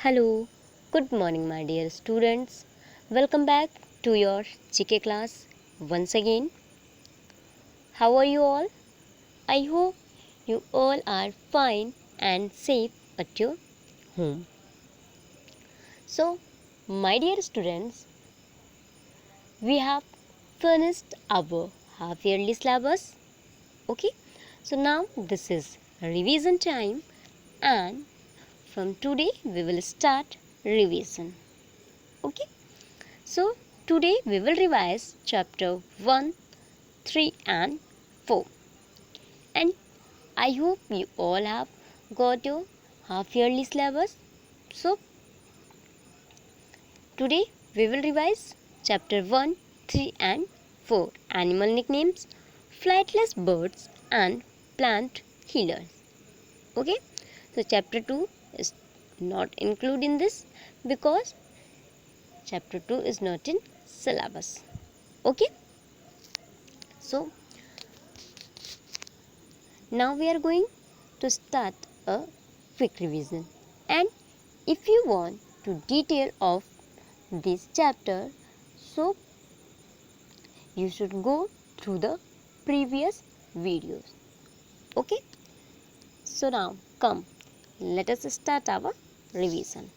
Hello, good morning, my dear students. Welcome back to your GK class once again. How are you all? I hope you all are fine and safe at your home. So, my dear students, we have finished our half yearly syllabus. Okay, so now this is revision time, and from today we will start revision. Okay. So, today we will revise chapter 1, 3 and 4. And I hope you all have got your half yearly syllabus. So, today we will revise chapter 1, 3 and 4. Animal nicknames, flightless birds and plant healers. Okay. So, chapter 2 is not included in this because chapter 2 is not in syllabus. Okay. So, now we are going to start a quick revision, and if you want to detail of this chapter, so you should go through the previous videos. Okay, so now come, let us start our revision.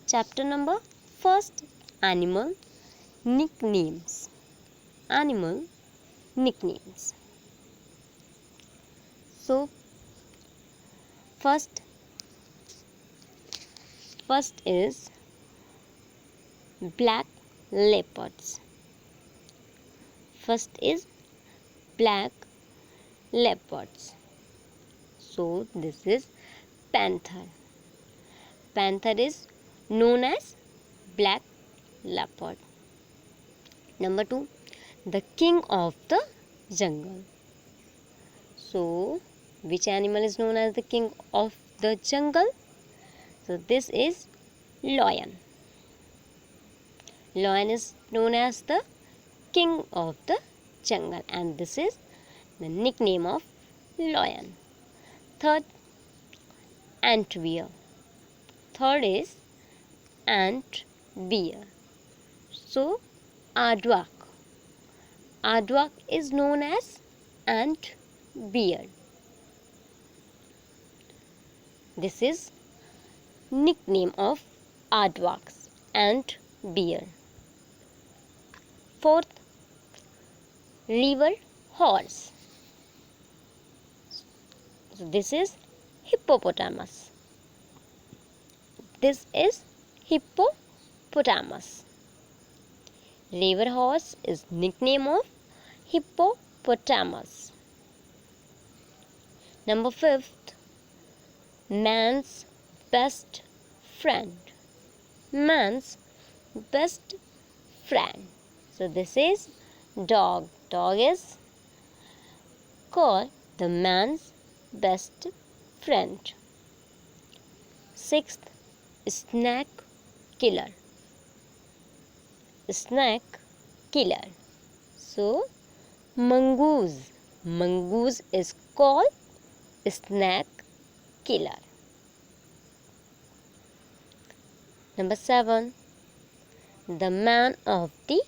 Chapter number first, animal nicknames. Animal nicknames. So first is black leopards. First is black leopards. So this is panther. Panther is known as black leopard. Number 2, the king of the jungle. So which animal is known as the king of the jungle? So this is lion. Lion is known as the king of the jungle, and this is the nickname of lion. Third, ant bear. Third is ant bear. So aardvark. Aardvark is known as ant bear. This is nickname of aardvarks, ant bear. Fourth, river horse. So this is hippopotamus. This is hippopotamus. River horse is nickname of hippopotamus. Number 5th, man's best friend. Man's best friend. So this is dog. Dog is called the man's best friend. 6th, snake killer. Snake killer. So mongoose. Mongoose is called snake killer. Number 7, the man of the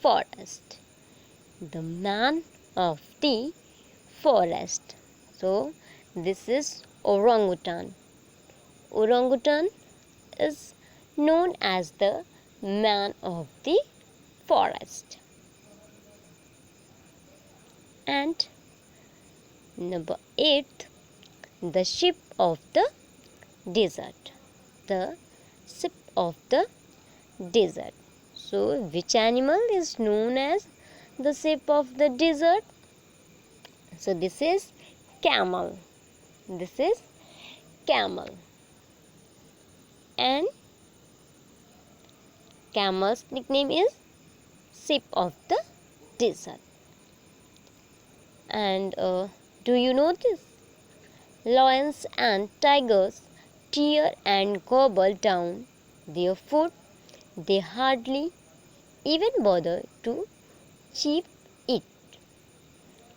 forest. The man of the forest. So this is orangutan. Orangutan is known as the man of the forest. And number 8, the sheep of the desert. The sheep of the desert. So which animal is known as the sheep of the desert? So this is camel. This is camel. And camel's nickname is sheep of the desert. And do you know this? Lions and tigers tear and gobble down their food. They hardly even bother to chew it.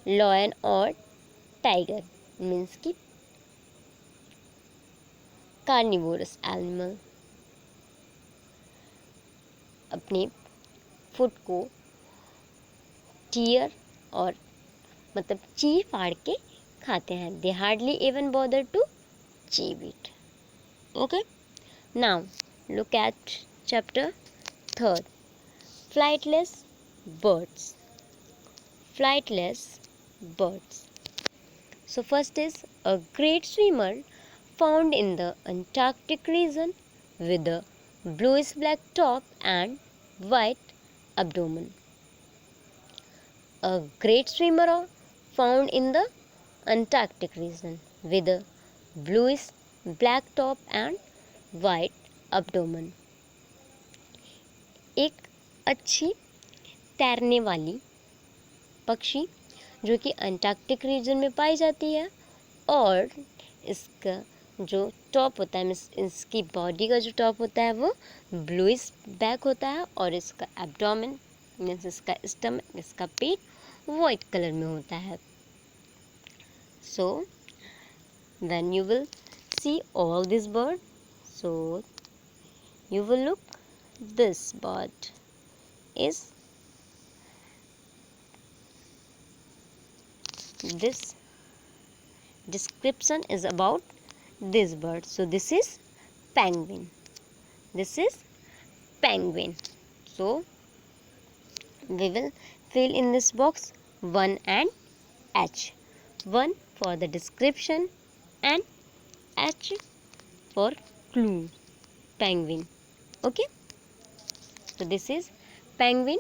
Lion or tiger means ki carnivorous animal. अपने foot को tear और मतलब चीर फाड़ के खाते हैं. They hardly even bother to chew it. Okay, now look at chapter 3rd, flightless birds. Flightless birds. So first is a great swimmer found in the Antarctic region with a bluish black top and white abdomen. A great swimmer found in the Antarctic region with a bluish black top and white abdomen. एक अच्छी तैरने वाली पक्षी जो कि Antarctic region में पाई जाती है और इसका जो टॉप होता है, इसकी बॉडी का जो टॉप होता है वो ब्लूइश ब्लैक होता है और इसका एब्डोमेन मीन्स इसका स्टमक, इसका पेट वाइट कलर में होता है. So when you will see all this bird, so you will look this bird is this description is about this bird. So this is penguin. This is penguin. So we will fill in this box 1 and H. 1 for the description and H for clue. Penguin. Okay. So this is penguin.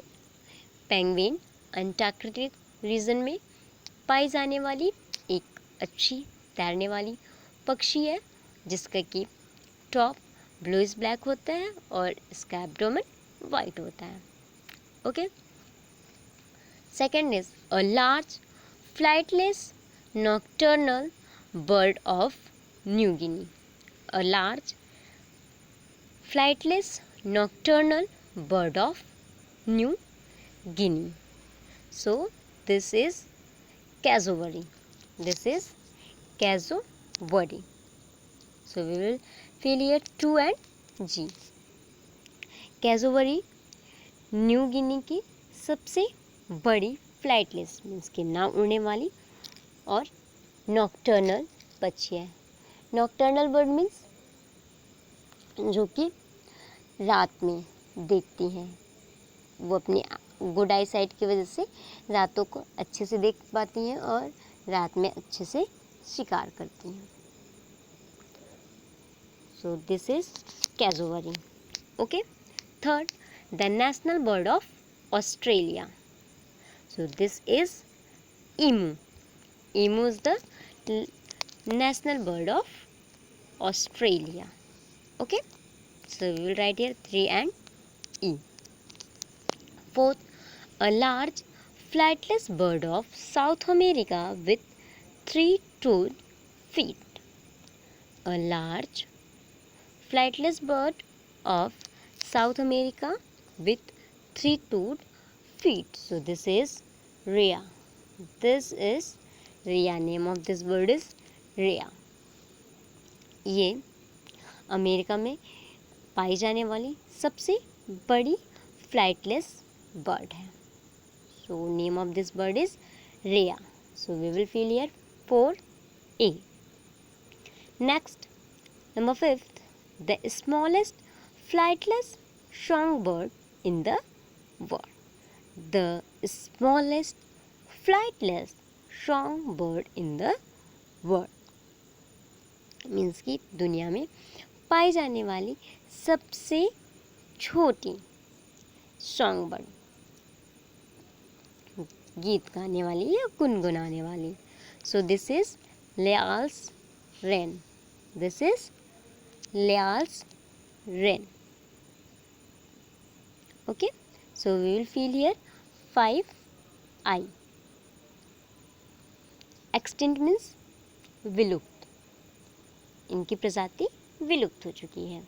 Penguin Antarctic region में पाई जाने वाली एक अच्छी तैरने वाली पक्षी है जिसका कि टॉप ब्लूइश ब्लैक होता है और इसका एब्डोमेन वाइट होता है. Okay. Second is a large flightless nocturnal bird of New Guinea. A large flightless nocturnal bird of New Guinea. So this is cassowary. This is cassowary. So we will fill here 2 and G. cassowary New Guinea की सबसे बड़ी flightless means कि ना उड़ने वाली और nocturnal पक्षी है. नॉक्टर्नल बर्ड मीन्स जो कि रात में देखती हैं. वो अपनी गुड आई साइट की वजह से रातों को अच्छे से देख पाती हैं और रात में अच्छे से शिकार करती हैं. सो this is cassowary. Okay. Third, the national bird of Australia. So this is emu. Emu is the national bird of Australia. Okay. So we will write here 3 and E. Fourth, a large flightless bird of South America with 3-toed feet. A large flightless bird of South America with 3-toed feet. So this is rhea. This is rhea. Name of this bird is rhea. ये America में पाई जाने वाली सबसे बड़ी flightless bird है. So name of this bird is rhea. So we will fill here 4A. Next, number 5th, the smallest flightless songbird in the world. The smallest flightless songbird in the world means कि दुनिया में पाई जाने वाली सबसे छोटी song bird, गीत गाने वाली या गुनगुनाने वाली. So this is Lyall's wren. This is Lyall's wren. Okay. So we will fill here 5I. Extinct means विलुप्त. इनकी प्रजाति विलुप्त हो चुकी है.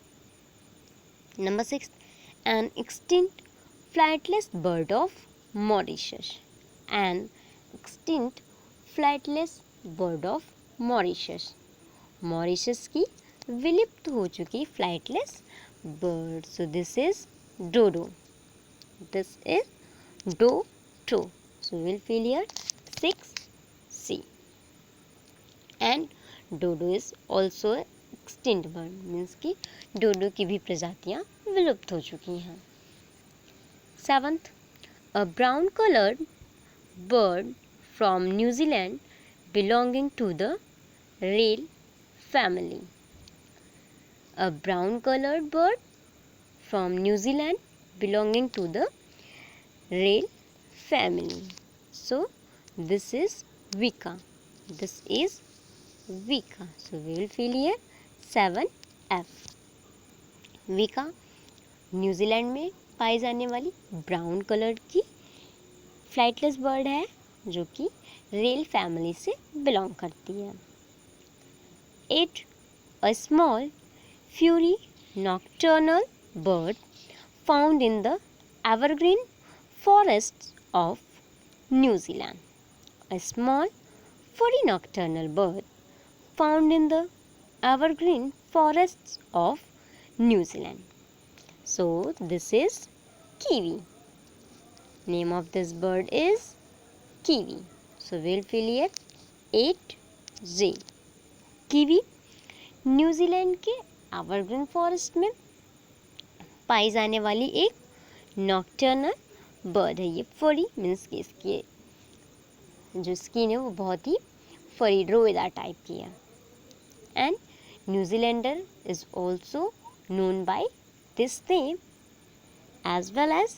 Number 6, an extinct flightless bird of Mauritius. An extinct flightless bird of Mauritius. Mauritius की विलुप्त हो चुकी flightless bird. So this is dodo. This is dodo. So we will fill here 6C. And dodo is also a extinct bird, means कि डोडो की भी प्रजातियां विलुप्त हो चुकी हैं. 7th, a brown colored bird from New Zealand belonging to the rail family. A brown colored bird from New Zealand belonging to the rail family. So this is Vika. This is Vika. So we will fill here 7F. Vika New Zealand में पाई जाने वाली brown colour की flightless bird है जो कि rail family से belong करती है. 8. A small furry nocturnal bird found in the evergreen forests of New Zealand. A small furry nocturnal bird found in the evergreen forests of New Zealand. So this is kiwi. Name of this bird is kiwi. So we will fill here 8J. kiwi New Zealand के evergreen forest में पाई जाने वाली एक nocturnal bird है. ये फरी means कि इसकी जो स्किन है वो बहुत ही फरी रोएदार टाइप की है. And New Zealander is also known by this name as well as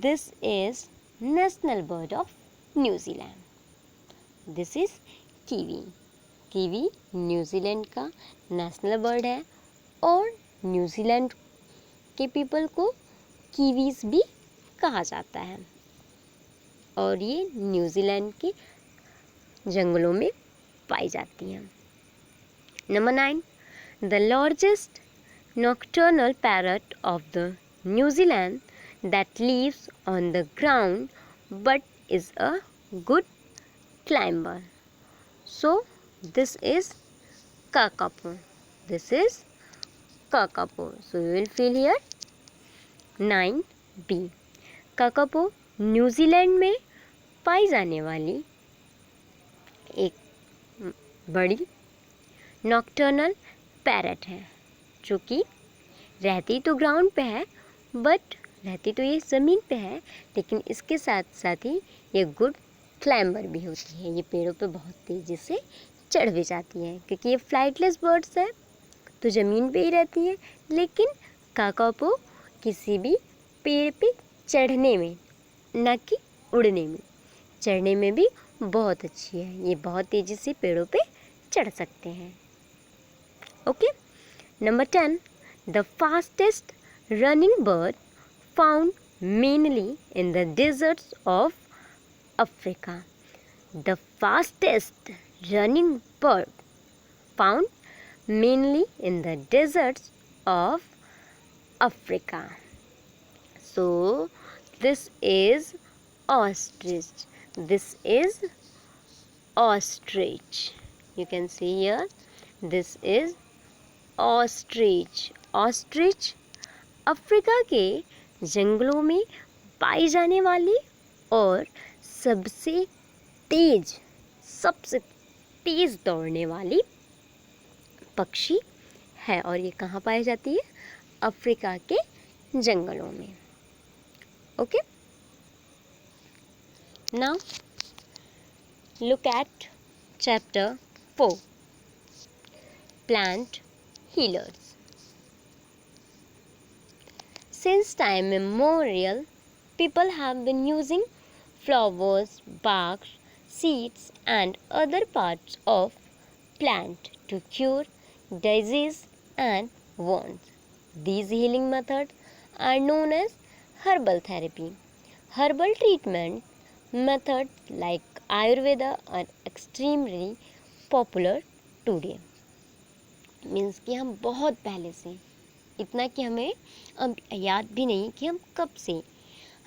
this is national bird of New Zealand. This is kiwi. kiwi New Zealand का नेशनल बर्ड है और न्यूजीलैंड के पीपल को कीवीज भी कहा जाता है और ये न्यूजीलैंड के जंगलों में पाई जाती हैं. Number 9. The largest nocturnal parrot of the New Zealand that lives on the ground but is a good climber. So this is kakapo. This is kakapo. So we will fill here 9B. kakapo New Zealand में पाई जाने वाली एक बड़ी nocturnal parrot है जो कि रहती तो ग्राउंड पे है बट रहती तो ये ज़मीन पे है लेकिन इसके साथ साथ ही ये गुड क्लाइंबर भी होती है. ये पेड़ों पे बहुत तेज़ी से चढ़ भी जाती है क्योंकि ये फ्लाइटलेस बर्ड्स है तो ज़मीन पे ही रहती है. लेकिन काकापो किसी भी पेड़ पे चढ़ने में ना कि उड़ने में, चढ़ने में भी बहुत अच्छी है. ये बहुत तेज़ी से पेड़ों पे चढ़ सकते हैं. Okay. Number 10. The fastest running bird found mainly in the deserts of Africa. The fastest running bird found mainly in the deserts of Africa. So this is ostrich. This is ostrich. You can see here. This is ostrich. Ostrich Africa के जंगलों में पाई जाने वाली और सबसे तेज़ दौड़ने वाली पक्षी है और ये कहाँ पाई जाती है? अफ्रीका के जंगलों में. Okay. Now look at chapter 4 plant healers. Since time immemorial, people have been using flowers, bark, seeds and other parts of plant to cure disease and wounds. These healing methods are known as herbal therapy. Herbal treatment methods like Ayurveda are extremely popular today. Means कि हम बहुत पहले से, इतना कि हमें अब याद भी नहीं कि हम कब से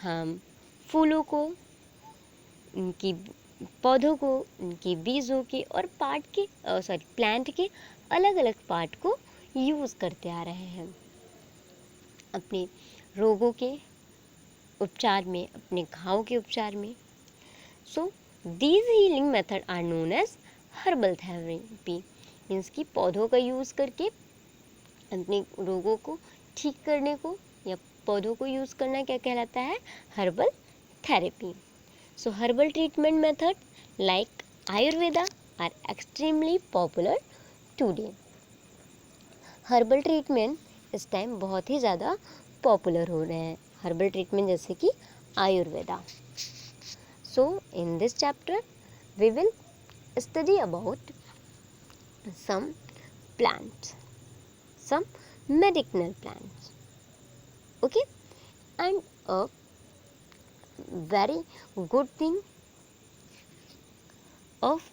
हम फूलों को, उनकी पौधों को, उनके बीजों के और प्लांट के अलग अलग पार्ट को यूज़ करते आ रहे हैं अपने रोगों के उपचार में, अपने घाव के उपचार में। So these healing method are known as herbal therapy, means कि पौधों का यूज़ करके अपने रोगों को ठीक करने को या पौधों को यूज़ करना क्या कहलाता है? Herbal therapy. So herbal treatment method like Ayurveda are extremely popular today. Herbal treatment इस टाइम बहुत ही ज़्यादा पॉपुलर हो रहे हैं, हर्बल ट्रीटमेंट जैसे कि Ayurveda. So in this chapter we will study about some plants, some medicinal plants, okay? And a very good thing of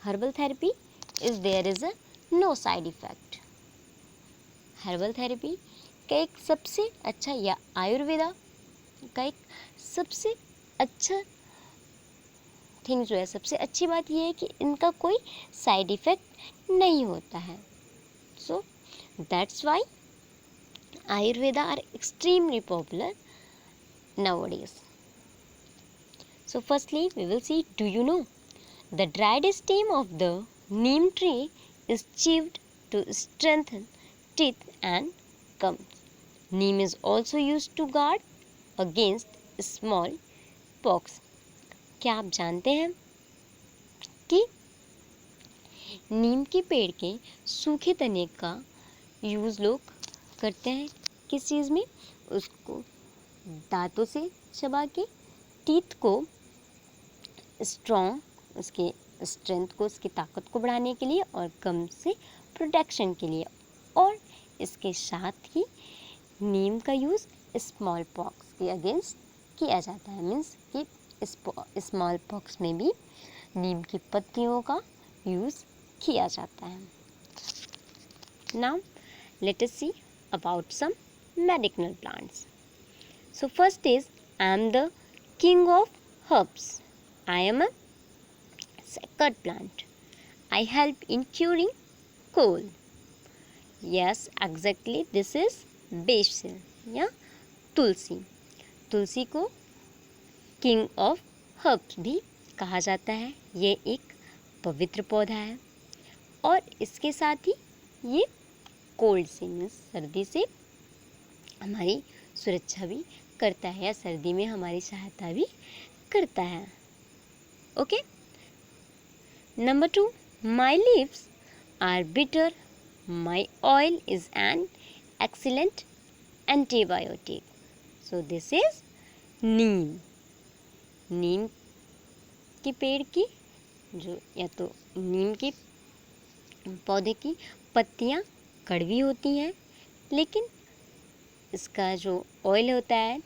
herbal therapy is there is a no side effect. herbal therapy का एक सबसे अच्छा, या आयुर्वेदा का एक सबसे अच्छा thing जो है, सबसे अच्छी बात यह है कि इनका कोई साइड इफ़ेक्ट नहीं होता है। So that's why Ayurveda are extremely popular nowadays. So firstly we will see, do you know the dried stem of the neem tree is chewed to strengthen teeth and gums. Neem is also used to guard against small pox. क्या आप जानते हैं कि नीम के पेड़ के सूखे तने का यूज़ लोग करते हैं किस चीज़ में? उसको दांतों से चबा के टीथ को स्ट्रॉन्ग, उसके स्ट्रेंथ को, उसकी ताकत को बढ़ाने के लिए और गम से प्रोटेक्शन के लिए। और इसके साथ ही नीम का यूज़ स्मॉल पॉक्स के अगेंस्ट किया जाता है, मीन्स कि स्मॉल पॉक्स में भी नीम की पत्तियों का यूज़ किया जाता है। Now let us see about some medicinal plants. So first is, I am the king of herbs. I am a sacred plant. I help in curing cold. Yes, exactly, this is basil या तुलसी। तुलसी को king of herbs भी कहा जाता है। ये एक पवित्र पौधा है और इसके साथ ही ये कोल्ड से, मीन्स सर्दी से हमारी सुरक्षा भी करता है या सर्दी में हमारी सहायता भी करता है। Okay, number 2, my leaves are bitter, my oil is an excellent antibiotic. So this is neem. नीम के पेड़ की जो, या तो नीम के पौधे की पत्तियाँ कड़वी होती हैं, लेकिन इसका जो ऑयल होता है,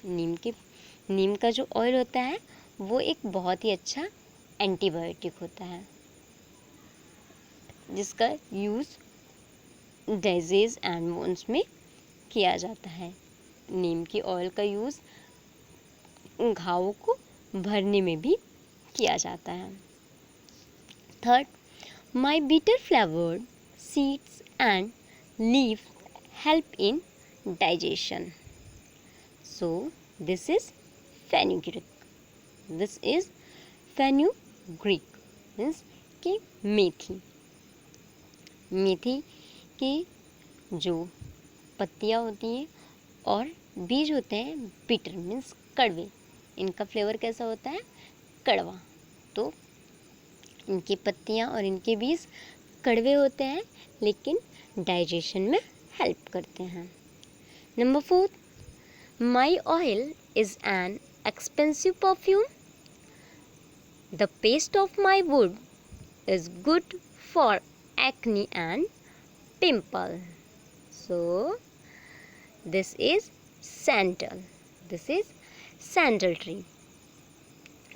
नीम का जो ऑयल होता है वो एक बहुत ही अच्छा एंटीबायोटिक होता है, जिसका यूज़ डिजीज़ एंड वुंड्स में किया जाता है। नीम की ऑयल का यूज़ घावों को भरने में भी किया जाता है। Third, my bitter flavoured seeds and leaf help in digestion. So this is fenugreek. This is fenugreek means कि मेथी। मेथी की जो पत्तियाँ होती हैं और बीज होते हैं बिटर मीन्स कड़वे। इनका फ्लेवर कैसा होता है? कड़वा। तो इनकी पत्तियाँ और इनके बीज कड़वे होते हैं, लेकिन डाइजेशन में हेल्प करते हैं। Number 4, my oil is an expensive perfume. The paste of my would is good for acne and pimple. So this is sandal. This is sandal tree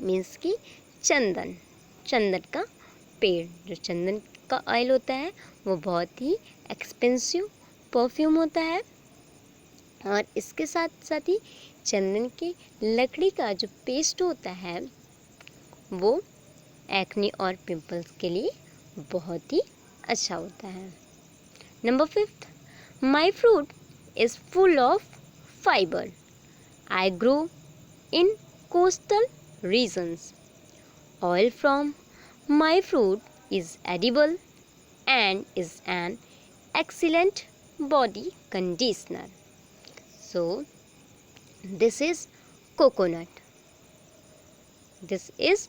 means कि चंदन का पेड़। जो चंदन का ऑयल होता है वो बहुत ही एक्सपेंसिव परफ्यूम होता है, और इसके साथ साथ ही चंदन की लकड़ी का जो पेस्ट होता है वो एक्ने और पिंपल्स के लिए बहुत ही अच्छा होता है। Number 5, my fruit is full of fibre. I grow in coastal regions. Oil from my fruit is edible and is an excellent body conditioner. So, this is coconut. This is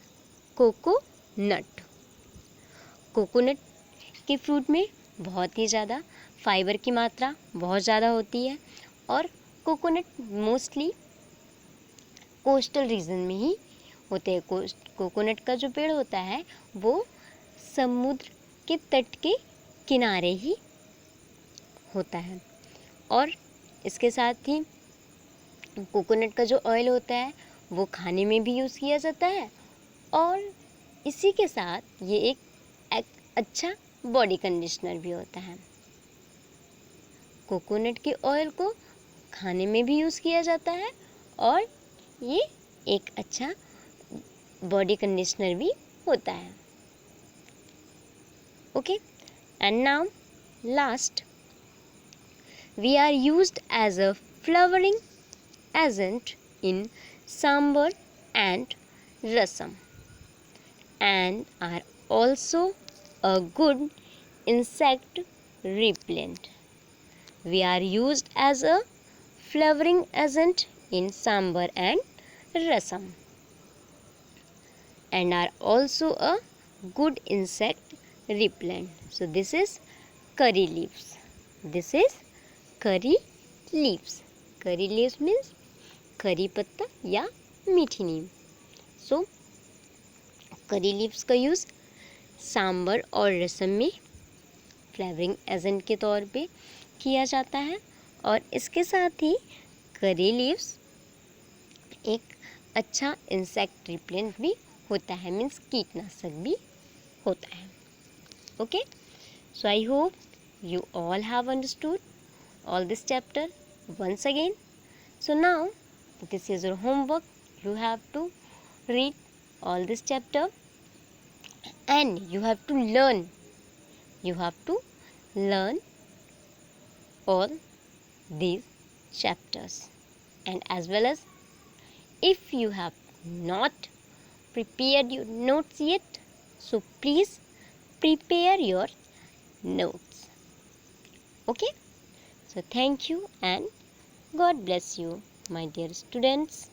coconut. Coconut के fruit में बहुत ही ज़्यादा fibre की मात्रा बहुत ज़्यादा होती है और कोकोनट मोस्टली कोस्टल रीजन में ही होते हैं। कोकोनट का जो पेड़ होता है वो समुद्र के तट के किनारे ही होता है। और इसके साथ ही कोकोनट का जो ऑयल होता है वो खाने में भी यूज़ किया जाता है और इसी के साथ ये एक अच्छा बॉडी कंडीशनर भी होता है। कोकोनट के ऑयल को खाने में भी यूज़ किया जाता है और ये एक अच्छा बॉडी कंडीशनर भी होता है। Okay, and now last, we are used as a flavouring agent in sambar and rasam and are also a good insect repellent. We are used as a flavoring agent in sambar and rasam and are also a good insect repellent. So this is curry leaves. This is curry leaves. Curry leaves means करी पत्ता या मीठी नीम. So curry leaves का use sambar और रसम में flavouring agent के तौर पे किया जाता है और इसके साथ ही करी लीव्स एक अच्छा इंसेक्ट रिपेलेंट भी होता है, मीन्स कीटनाशक भी होता है. Okay, so I hope you all have understood all this chapter once again. So now this is your homework. You have to read all this chapter and you have to learn all these chapters. And as well as, if you have not prepared your notes yet, so please prepare your notes. Okay, so thank you and God bless you, my dear students.